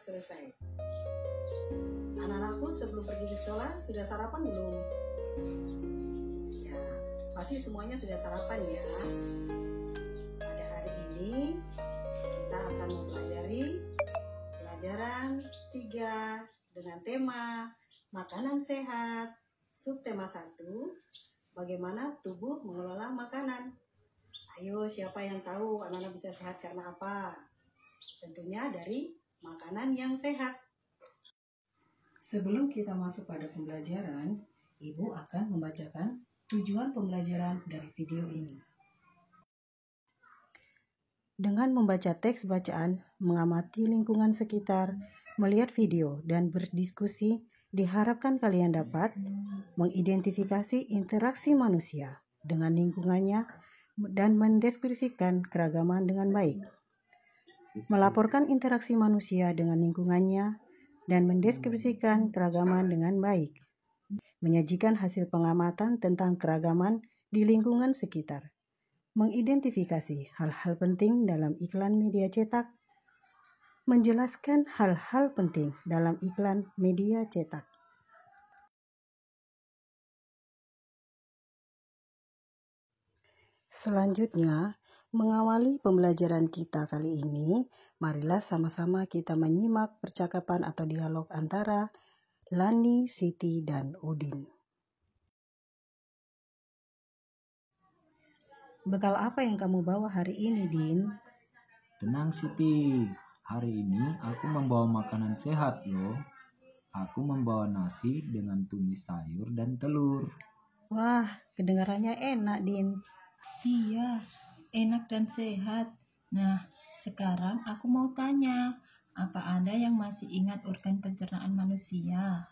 selesai. Anak-anakku sebelum pergi ke sekolah sudah sarapan belum? Ya, pasti semuanya sudah sarapan ya. Pada hari ini kita akan mempelajari pelajaran 3 dengan tema makanan sehat. Subtema 1, bagaimana tubuh mengelola makanan. Ayo, siapa yang tahu anak-anak bisa sehat karena apa? Tentunya dari makanan yang sehat. Sebelum kita masuk pada pembelajaran, Ibu akan membacakan tujuan pembelajaran dari video ini. Dengan membaca teks bacaan, mengamati lingkungan sekitar, melihat video, dan berdiskusi, diharapkan kalian dapat mengidentifikasi interaksi manusia dengan lingkungannya dan mendeskripsikan keragaman dengan baik. Melaporkan interaksi manusia dengan lingkungannya dan mendeskripsikan keragaman dengan baik. Menyajikan hasil pengamatan tentang keragaman di lingkungan sekitar. Mengidentifikasi hal-hal penting dalam iklan media cetak. Menjelaskan hal-hal penting dalam iklan media cetak. Selanjutnya, mengawali pembelajaran kita kali ini, marilah sama-sama kita menyimak percakapan atau dialog antara Lani, Siti, dan Udin. Bekal apa yang kamu bawa hari ini, Din? Tenang Siti, hari ini aku membawa makanan sehat loh. Aku membawa nasi dengan tumis sayur dan telur. Wah, kedengarannya enak, Din. Iya, enak dan sehat. Nah, sekarang aku mau tanya, apa Anda yang masih ingat organ pencernaan manusia?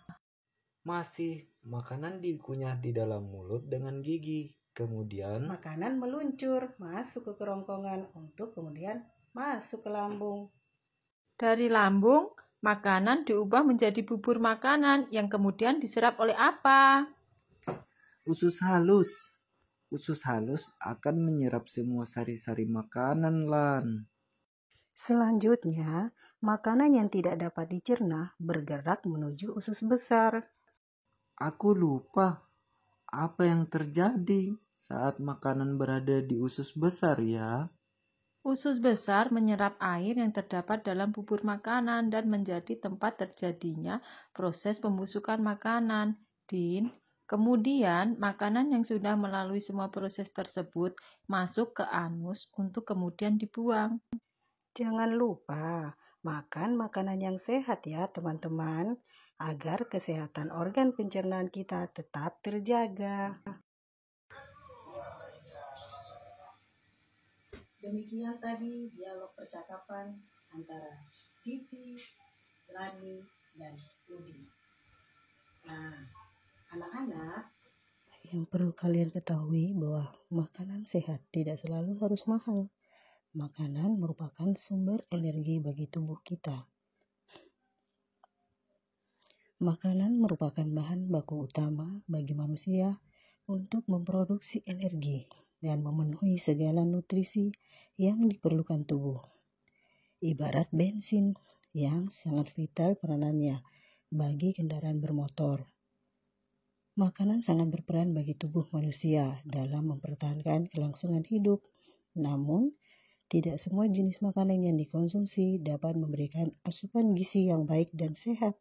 Masih, makanan dikunyah di dalam mulut dengan gigi. Kemudian, Makanan meluncur masuk ke kerongkongan untuk kemudian masuk ke lambung. Dari lambung, makanan diubah menjadi bubur makanan yang kemudian diserap oleh apa? usus halus. Usus halus akan menyerap semua sari-sari makanan, Lan. Selanjutnya, makanan yang tidak dapat dicerna bergerak menuju usus besar. Aku lupa apa yang terjadi saat makanan berada di usus besar ya. Usus besar menyerap air yang terdapat dalam bubur makanan dan menjadi tempat terjadinya proses pembusukan makanan. Din, kemudian makanan yang sudah melalui semua proses tersebut masuk ke anus untuk kemudian dibuang. Jangan lupa makan makanan yang sehat ya teman-teman, agar kesehatan organ pencernaan kita tetap terjaga. Demikian tadi dialog percakapan antara Siti, Lani, dan Udin. Nah, anak-anak, yang perlu kalian ketahui bahwa makanan sehat tidak selalu harus mahal. Makanan merupakan sumber energi bagi tubuh kita. Makanan merupakan bahan baku utama bagi manusia untuk memproduksi energi dan memenuhi segala nutrisi yang diperlukan tubuh. Ibarat bensin yang sangat vital peranannya bagi kendaraan bermotor. Makanan sangat berperan bagi tubuh manusia dalam mempertahankan kelangsungan hidup. Namun, tidak semua jenis makanan yang dikonsumsi dapat memberikan asupan gizi yang baik dan sehat.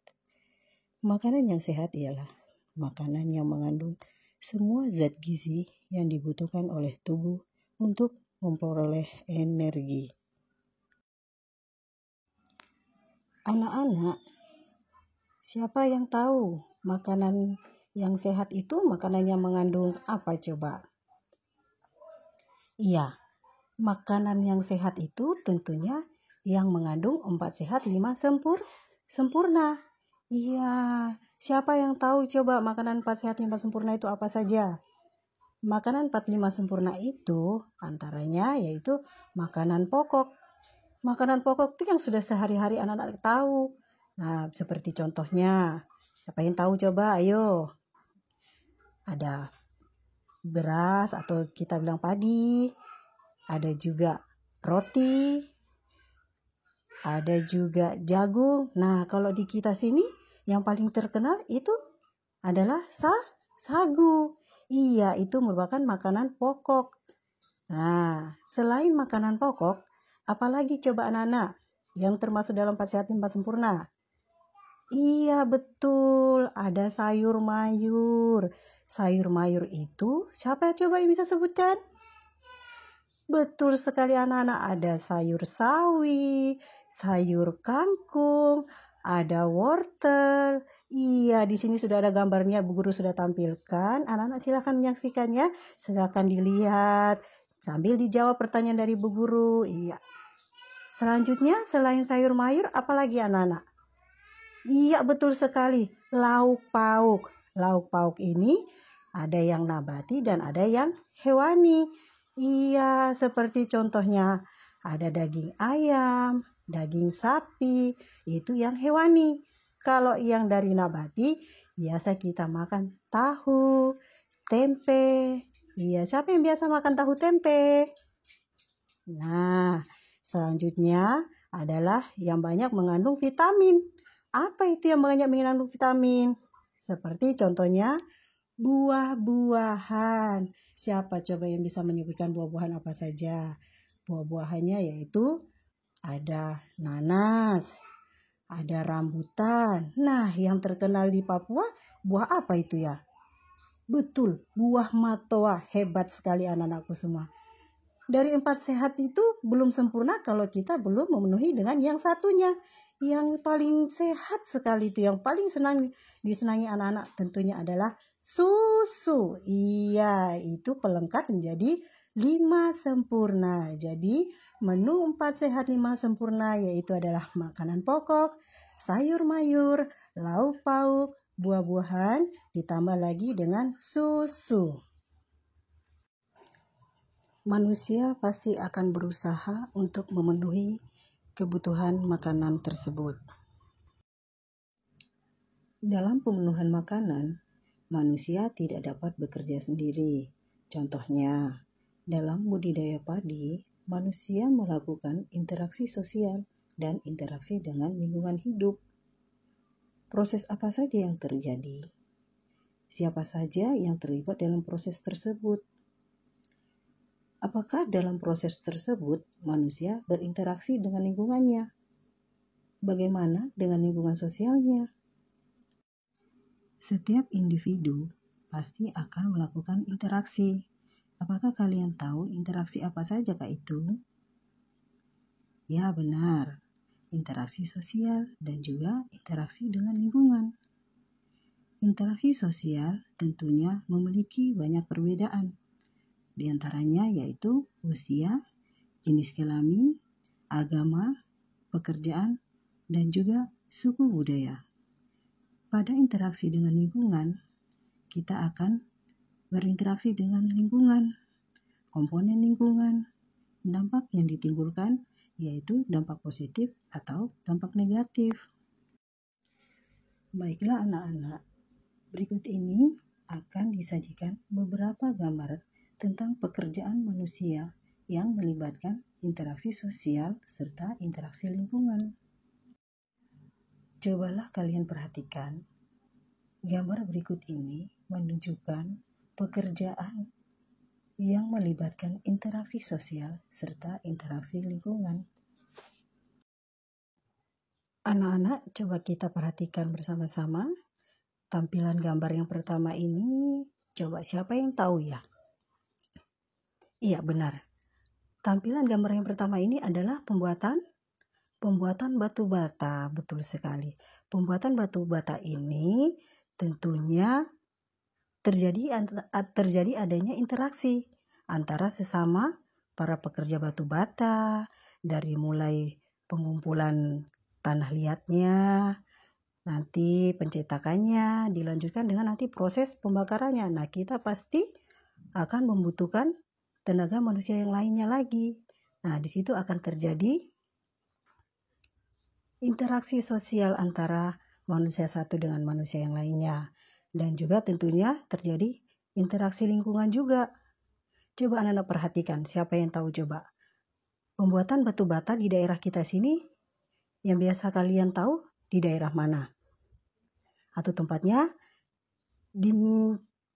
Makanan yang sehat ialah makanan yang mengandung semua zat gizi yang dibutuhkan oleh tubuh untuk memperoleh energi. Anak-anak, siapa yang tahu makanan yang sehat itu makanan yang mengandung apa coba? Iya, makanan yang sehat itu tentunya yang mengandung 4 sehat 5 sempurna. Iya, siapa yang tahu coba makanan 4 sehat 5 sempurna itu apa saja? Makanan 4 5 sempurna itu antaranya yaitu makanan pokok. Makanan pokok itu yang sudah sehari-hari anak-anak tahu. Nah, seperti contohnya, siapa yang tahu coba? Ayo. Ada beras atau kita bilang padi. Ada juga roti, ada juga jagung. Nah, kalau di kita sini yang paling terkenal itu adalah sagu. Iya, itu merupakan makanan pokok. Nah, selain makanan pokok, apalagi coba anak-anak yang termasuk dalam 4 sehat 5 sempurna? Iya, betul. Ada sayur mayur. Sayur mayur itu siapa coba yang bisa sebutkan? Betul sekali anak-anak, ada sayur sawi, sayur kangkung, ada wortel. Iya, di sini sudah ada gambarnya, Bu Guru sudah tampilkan. Anak-anak silakan menyaksikannya, silakan dilihat sambil dijawab pertanyaan dari Bu Guru. Iya. Selanjutnya, selain sayur mayur, apalagi anak-anak? Iya, betul sekali, lauk pauk. Lauk pauk ini ada yang nabati dan ada yang hewani. Iya, seperti contohnya ada daging ayam, daging sapi, itu yang hewani. Kalau yang dari nabati, biasa kita makan tahu, tempe. Iya, siapa yang biasa makan tahu tempe? Nah, selanjutnya adalah yang banyak mengandung vitamin. Apa itu yang banyak mengandung vitamin? Seperti contohnya buah-buahan. Siapa coba yang bisa menyebutkan buah-buahan apa saja? Buah-buahannya yaitu ada nanas, ada rambutan. Nah, yang terkenal di Papua, buah apa itu ya? Betul, buah matoa. Hebat sekali anak-anakku semua. Dari 4 sehat itu belum sempurna kalau kita belum memenuhi dengan yang satunya. Yang paling sehat sekali itu, yang paling disenangi anak-anak tentunya adalah susu. Iya, itu pelengkap menjadi 5 sempurna. Jadi menu 4 sehat 5 sempurna yaitu adalah makanan pokok, sayur mayur, lauk pauk, buah-buahan, ditambah lagi dengan susu. Manusia pasti akan berusaha untuk memenuhi kebutuhan makanan tersebut. Dalam pemenuhan makanan, manusia tidak dapat bekerja sendiri. Contohnya, dalam budidaya padi, manusia melakukan interaksi sosial dan interaksi dengan lingkungan hidup. Proses apa saja yang terjadi? Siapa saja yang terlibat dalam proses tersebut? Apakah dalam proses tersebut manusia berinteraksi dengan lingkungannya? Bagaimana dengan lingkungan sosialnya? Setiap individu pasti akan melakukan interaksi. Apakah kalian tahu interaksi apa saja Kak itu? Ya benar, interaksi sosial dan juga interaksi dengan lingkungan. Interaksi sosial tentunya memiliki banyak perbedaan. Di antaranya yaitu usia, jenis kelamin, agama, pekerjaan, dan juga suku budaya. Pada interaksi dengan lingkungan, kita akan berinteraksi dengan lingkungan, komponen lingkungan, dampak yang ditimbulkan yaitu dampak positif atau dampak negatif. Baiklah anak-anak, berikut ini akan disajikan beberapa gambar tentang pekerjaan manusia yang melibatkan interaksi sosial serta interaksi lingkungan. Cobalah kalian perhatikan, gambar berikut ini menunjukkan pekerjaan yang melibatkan interaksi sosial serta interaksi lingkungan. Anak-anak, coba kita perhatikan bersama-sama. Tampilan gambar yang pertama ini, coba siapa yang tahu ya? Iya, benar. Tampilan gambar yang pertama ini adalah pembuatan batu bata, betul sekali. Pembuatan batu bata ini tentunya terjadi adanya interaksi antara sesama para pekerja batu bata, dari mulai pengumpulan tanah liatnya, nanti pencetakannya, dilanjutkan dengan nanti proses pembakarannya. Nah, kita pasti akan membutuhkan tenaga manusia yang lainnya lagi. Nah, di situ akan terjadi interaksi sosial antara manusia satu dengan manusia yang lainnya. Dan juga tentunya terjadi interaksi lingkungan juga. Coba anak-anak perhatikan, siapa yang tahu coba? Pembuatan batu bata di daerah kita sini yang biasa kalian tahu di daerah mana? Atau tempatnya di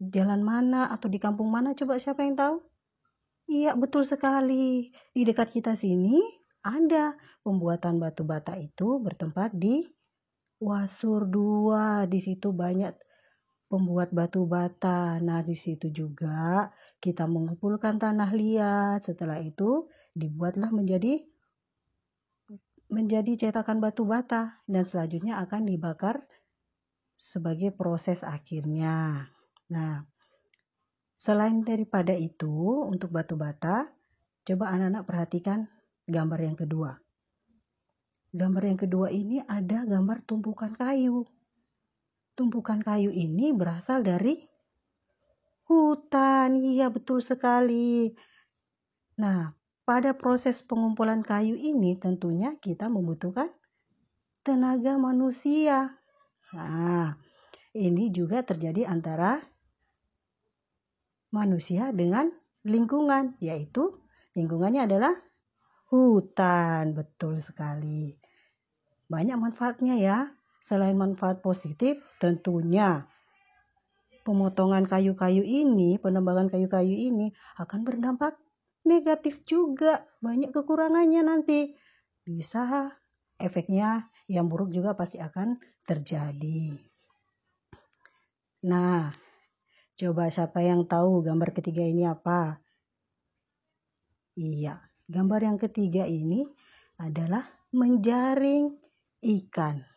jalan mana atau di kampung mana? Coba siapa yang tahu? Iya, betul sekali. Di dekat kita sini ada pembuatan batu bata itu bertempat di Wasur 2. Di situ banyak pembuat batu bata. Nah, di situ juga kita mengumpulkan tanah liat. Setelah itu dibuatlah menjadi cetakan batu bata dan selanjutnya akan dibakar sebagai proses akhirnya. Nah, selain daripada itu, untuk batu bata, coba anak-anak perhatikan gambar yang kedua. Gambar yang kedua ini ada gambar tumpukan kayu. Tumpukan kayu ini berasal dari hutan. Iya, betul sekali. Nah, pada proses pengumpulan kayu ini tentunya kita membutuhkan tenaga manusia. Nah, ini juga terjadi antara manusia dengan lingkungan, yaitu lingkungannya adalah hutan. Betul sekali. Banyak manfaatnya ya. Selain manfaat positif, tentunya pemotongan kayu-kayu ini, penebangan kayu-kayu ini akan berdampak negatif juga. Banyak kekurangannya nanti. Bisa efeknya yang buruk juga pasti akan terjadi. Nah, coba siapa yang tahu gambar ketiga ini apa? Iya, gambar yang ketiga ini adalah menjaring ikan.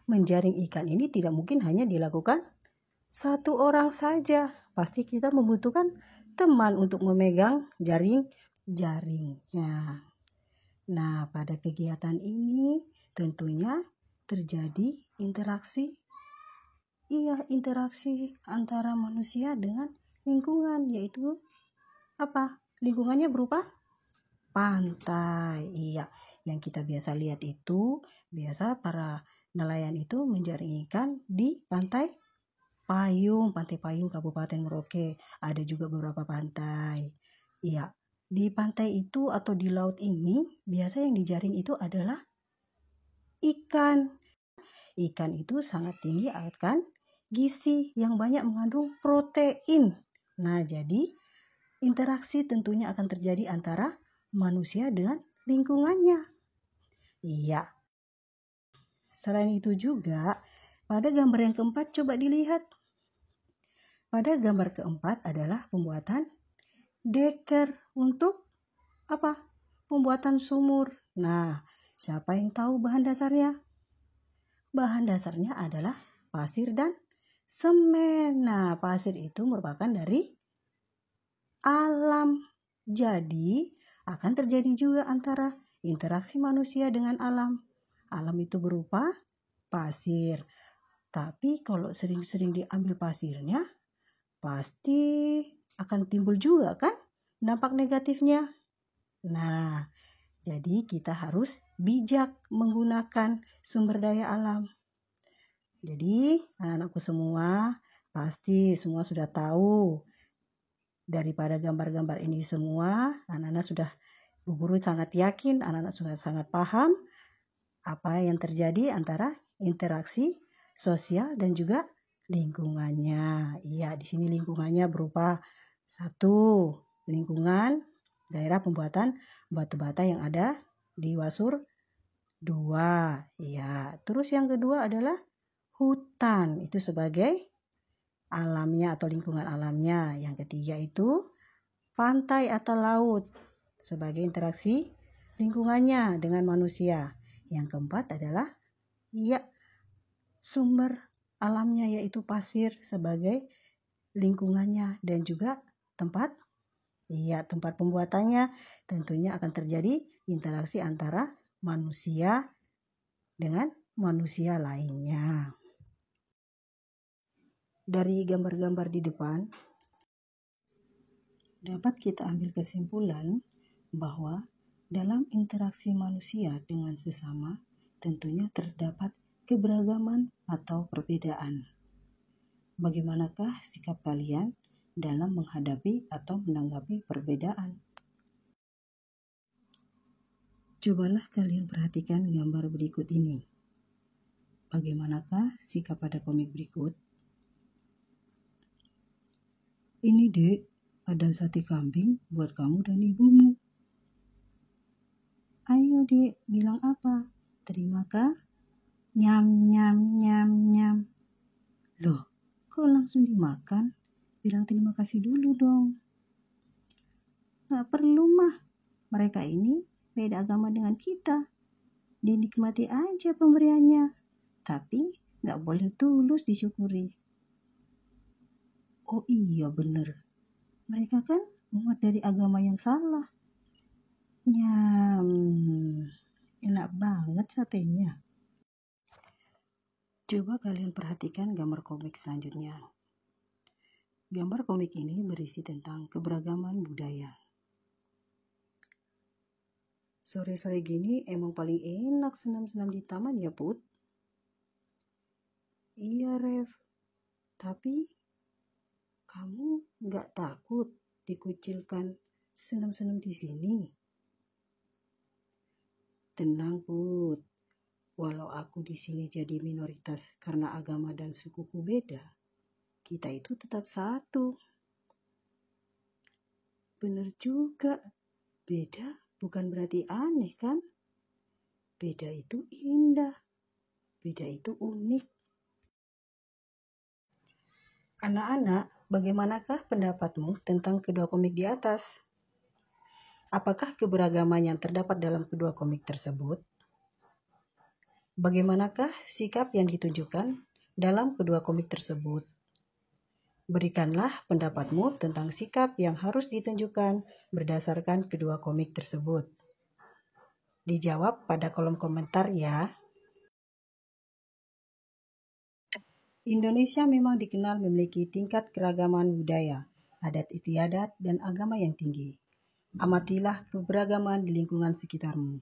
Menjaring ikan ini tidak mungkin hanya dilakukan satu orang saja. Pasti kita membutuhkan teman untuk memegang jaringnya. Nah, pada kegiatan ini tentunya terjadi interaksi antara manusia dengan lingkungan, yaitu apa? Lingkungannya berupa pantai. Iya, yang kita biasa lihat itu, biasa para nelayan itu menjaring ikan di Pantai Payung Kabupaten Merauke. Ada juga beberapa pantai. Iya, di pantai itu atau di laut ini, biasa yang dijaring itu adalah ikan. Ikan itu sangat tinggi akan gizi yang banyak mengandung protein. Nah, jadi interaksi tentunya akan terjadi antara manusia dengan lingkungannya. Iya. Selain itu juga, pada gambar yang keempat coba dilihat. Pada gambar keempat adalah pembuatan deker untuk apa? Pembuatan sumur. Nah, siapa yang tahu bahan dasarnya? Bahan dasarnya adalah pasir dan semen. Nah, pasir itu merupakan dari alam. Jadi, akan terjadi juga antara interaksi manusia dengan alam. Alam itu berupa pasir. Tapi kalau sering-sering diambil pasirnya, pasti akan timbul juga kan dampak negatifnya. Nah, jadi kita harus bijak menggunakan sumber daya alam. Jadi anak-anakku semua pasti semua sudah tahu. Daripada gambar-gambar ini semua, anak-anak sudah, Bu Guru sangat yakin, anak-anak sudah sangat paham apa yang terjadi antara interaksi sosial dan juga lingkungannya. Iya, di sini lingkungannya berupa satu, lingkungan daerah pembuatan batu bata yang ada di Wasur 2. Iya, terus yang kedua adalah hutan, itu sebagai alamnya atau lingkungan alamnya. Yang ketiga itu pantai atau laut sebagai interaksi lingkungannya dengan manusia. Yang keempat adalah sumber alamnya, yaitu pasir sebagai lingkungannya dan juga tempat pembuatannya. Tentunya akan terjadi interaksi antara manusia dengan manusia lainnya. Dari gambar-gambar di depan, dapat kita ambil kesimpulan bahwa dalam interaksi manusia dengan sesama, tentunya terdapat keberagaman atau perbedaan. Bagaimanakah sikap kalian dalam menghadapi atau menanggapi perbedaan? Cobalah kalian perhatikan gambar berikut ini. Bagaimanakah sikap pada komik berikut? Ini dek, ada sate kambing buat kamu dan ibumu. Ayo dek, bilang apa? Terima kah? Nyam, nyam, nyam, nyam. Loh, kok langsung dimakan? Bilang terima kasih dulu dong. Gak perlu mah, mereka ini beda agama dengan kita. Dinikmati aja pemberiannya, tapi gak boleh tulus disyukuri. Oh iya bener, mereka kan umat dari agama yang salah. Nyam, enak banget satenya. Coba kalian perhatikan gambar komik selanjutnya. Gambar komik ini berisi tentang keberagaman budaya. Sore-sore gini emang paling enak senam-senam di taman ya, Put? Iya, Rev. Tapi kamu gak takut dikucilkan senam-senam di sini? Tenang, Put. Walau aku di sini jadi minoritas karena agama dan sukuku beda, kita itu tetap satu. Bener juga, beda bukan berarti aneh kan? Beda itu indah, beda itu unik. Anak-anak, bagaimanakah pendapatmu tentang kedua komik di atas? Apakah keberagaman yang terdapat dalam kedua komik tersebut? Bagaimanakah sikap yang ditunjukkan dalam kedua komik tersebut? Berikanlah pendapatmu tentang sikap yang harus ditunjukkan berdasarkan kedua komik tersebut. Dijawab pada kolom komentar ya. Indonesia memang dikenal memiliki tingkat keragaman budaya, adat istiadat, dan agama yang tinggi. Amatilah keberagaman di lingkungan sekitarmu.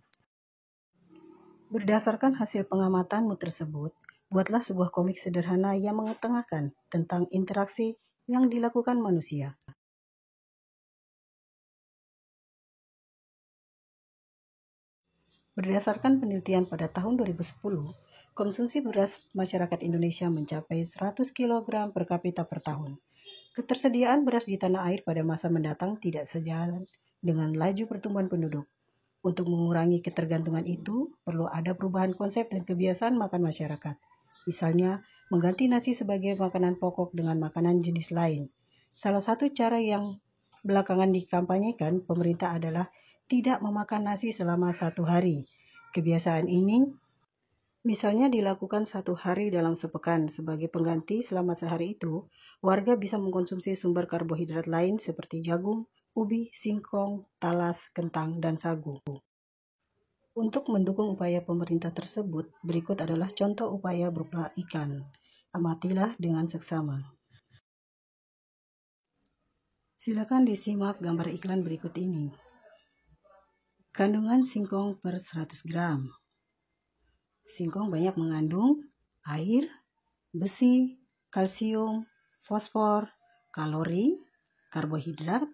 Berdasarkan hasil pengamatanmu tersebut, buatlah sebuah komik sederhana yang mengetengahkan tentang interaksi yang dilakukan manusia. Berdasarkan penelitian pada tahun 2010, konsumsi beras masyarakat Indonesia mencapai 100 kg per kapita per tahun. Ketersediaan beras di tanah air pada masa mendatang tidak sejalan dengan laju pertumbuhan penduduk. Untuk mengurangi ketergantungan itu, perlu ada perubahan konsep dan kebiasaan makan masyarakat. Misalnya, mengganti nasi sebagai makanan pokok dengan makanan jenis lain. Salah satu cara yang belakangan dikampanyekan pemerintah adalah tidak memakan nasi selama 1 hari. Kebiasaan ini misalnya dilakukan 1 hari dalam sepekan. Sebagai pengganti selama sehari itu, warga bisa mengkonsumsi sumber karbohidrat lain seperti jagung, ubi, singkong, talas, kentang, dan sagu. Untuk mendukung upaya pemerintah tersebut, berikut adalah contoh upaya berupa ikan. Amatilah dengan seksama. Silakan disimak gambar iklan berikut ini. Kandungan singkong per 100 gram. Singkong banyak mengandung air, besi, kalsium, fosfor, kalori, karbohidrat,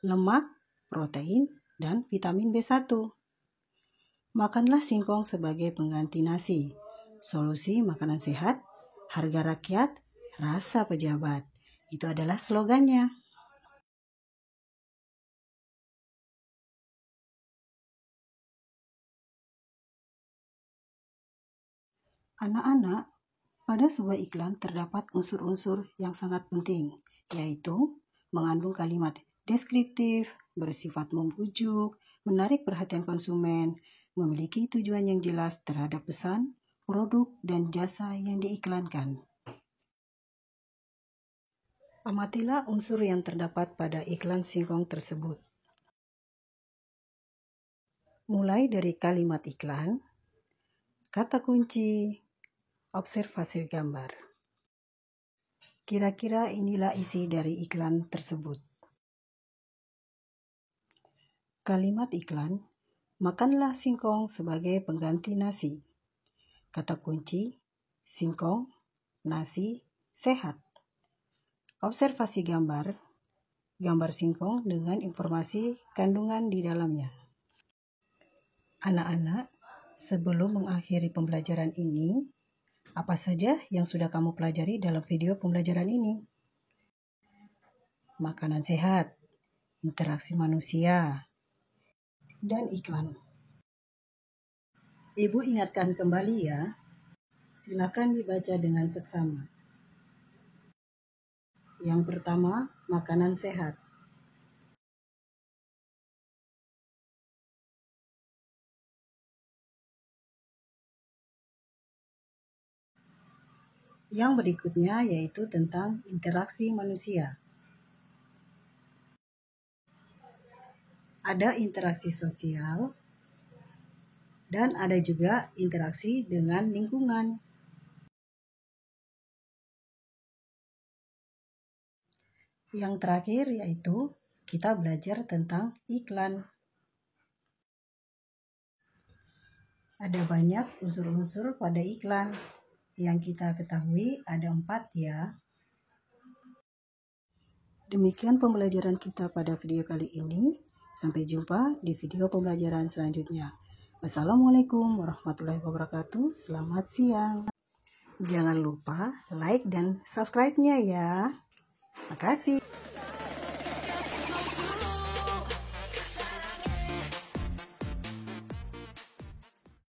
lemak, protein, dan vitamin B1. Makanlah singkong sebagai pengganti nasi. Solusi makanan sehat, harga rakyat, rasa pejabat. Itu adalah slogannya. Anak-anak, pada sebuah iklan terdapat unsur-unsur yang sangat penting, yaitu mengandung kalimat deskriptif, bersifat membujuk, menarik perhatian konsumen, memiliki tujuan yang jelas terhadap pesan, produk, dan jasa yang diiklankan. Amatilah unsur yang terdapat pada iklan singkong tersebut. Mulai dari kalimat iklan, kata kunci, observasi gambar. Kira-kira inilah isi dari iklan tersebut. Kalimat iklan, makanlah singkong sebagai pengganti nasi. Kata kunci, singkong, nasi, sehat. Observasi gambar, gambar singkong dengan informasi kandungan di dalamnya. Anak-anak, sebelum mengakhiri pembelajaran ini, apa saja yang sudah kamu pelajari dalam video pembelajaran ini? Makanan sehat, interaksi manusia, dan iklan. Ibu ingatkan kembali ya, silakan dibaca dengan seksama. Yang pertama, makanan sehat. Yang berikutnya yaitu tentang interaksi manusia. Ada interaksi sosial, dan ada juga interaksi dengan lingkungan. Yang terakhir yaitu kita belajar tentang iklan. Ada banyak unsur-unsur pada iklan. Yang kita ketahui ada 4 ya. Demikian pembelajaran kita pada video kali ini. Sampai jumpa di video pembelajaran selanjutnya. Wassalamualaikum warahmatullahi wabarakatuh. Selamat siang. Jangan lupa like dan subscribe-nya ya. Makasih.